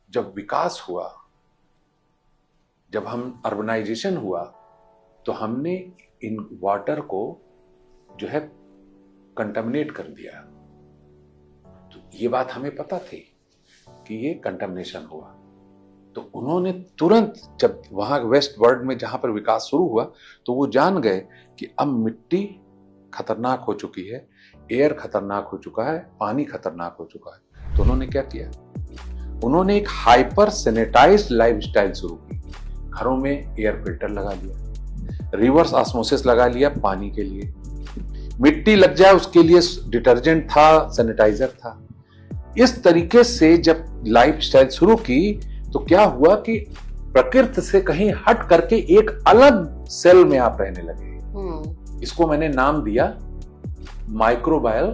जब विकास हुआ, जब हम अर्बनाइजेशन हुआ, तो हमने इन वाटर को जो है कंटामिनेट कर दिया। तो ये बात हमें पता थी कि ये कंटामिनेशन हुआ। तो उन्होंने तुरंत, जब वहां वेस्ट वर्ल्ड में जहां पर विकास शुरू हुआ, तो वो जान गए कि अब मिट्टी खतरनाक हो चुकी है, एयर खतरनाक हो चुका है, पानी खतरनाक हो चुका है। तो उन्होंने क्या किया, उन्होंने एक हाइपर सैनिटाइज्ड लाइफस्टाइल शुरू की। घरों में एयर फिल्टर लगा लिया, रिवर्स ऑस्मोसिस लगा लिया पानी के लिए, मिट्टी लग जाए उसके लिए डिटर्जेंट था, सैनिटाइजर था। इस तरीके से जब लाइफस्टाइल शुरू की तो क्या हुआ कि प्रकृति से कहीं हट करके एक अलग सेल में आप रहने लगे। इसको मैंने नाम दिया माइक्रोबायल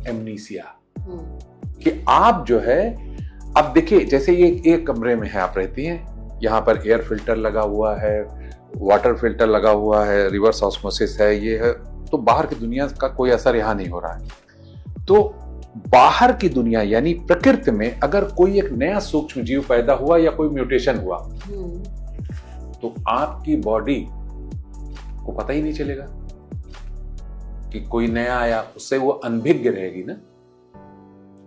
एमनीसिया। कि आप जो है, अब देखिए, जैसे ये एक कमरे में है आप रहती हैं, यहां पर एयर फिल्टर लगा हुआ है, वाटर फिल्टर लगा हुआ है, रिवर्स ऑस्मोसिस है, ये है, तो बाहर की दुनिया का कोई असर यहां नहीं हो रहा है। तो बाहर की दुनिया यानी प्रकृति में अगर कोई एक नया सूक्ष्म जीव पैदा हुआ या कोई म्यूटेशन हुआ, तो आपकी बॉडी को पता ही नहीं चलेगा कि कोई नया आया, उससे वो अनभिज्ञ रहेगी ना।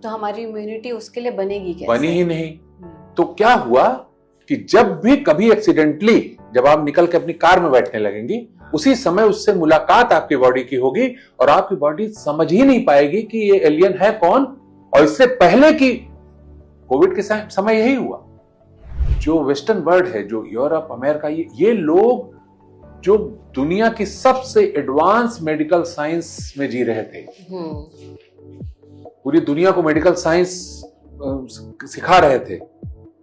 तो हमारी इम्यूनिटी उसके लिए बनेगी कैसे? बनी ही नहीं। तो क्या हुआ कि जब भी कभी एक्सीडेंटली जब आप निकल के अपनी कार में बैठने लगेंगी, उसी समय उससे मुलाकात आपकी बॉडी की होगी और आपकी बॉडी समझ ही नहीं पाएगी कि ये एलियन है कौन। और इससे पहले कि कोविड के समय यही हुआ। जो वेस्टर्न वर्ल्ड है, जो यूरोप, अमेरिका, ये लोग जो दुनिया की सबसे एडवांस मेडिकल साइंस में जी रहे थे, पूरी दुनिया को मेडिकल साइंस सिखा रहे थे,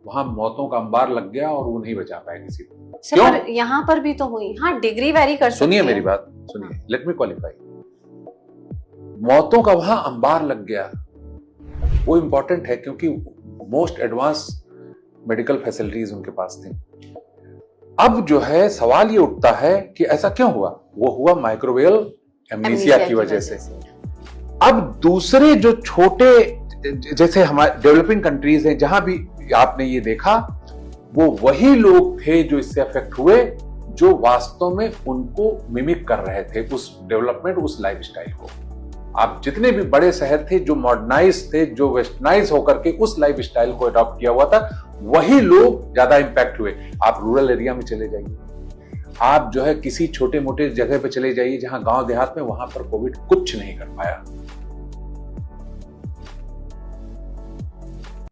वहां मौतों का अंबार लग गया और वो नहीं बचा पाए किसी को। क्यों? पर यहाँ पर भी तो हुई। हाँ, डिग्री वेरी कर सकती है। सुनिए मेरी बात, सुनिए, लेट मी क्वालिफाई। मौतों का वहां अंबार लग गया, वो इंपॉर्टेंट है क्योंकि मोस्ट एडवांस मेडिकल फैसिलिटीज उनके पास थी। अब जो है सवाल ये उठता है कि ऐसा क्यों हुआ? वो हुआ माइक्रोवेल एमनीसिया की वजह से। अब दूसरे जो छोटे, जैसे हमारे डेवलपिंग कंट्रीज हैं, जहां भी आपने ये देखा, वो वही लोग थे जो इससे अफेक्ट हुए, जो वास्तव में उनको मिमिक कर रहे थे, उस डेवलपमेंट, उस लाइफस्टाइल को। आप जितने भी बड़े शहर थे जो मॉडर्नाइज थे, जो वेस्टर्नाइज होकर के उस लाइफस्टाइल को अडॉप्ट किया हुआ था, वही लोग ज्यादा इंपैक्ट हुए। आप रूरल एरिया में चले जाइए, आप जो है किसी छोटे मोटे जगह पे चले जाइए जहां गांव देहात में, वहां पर कोविड कुछ नहीं कर पाया।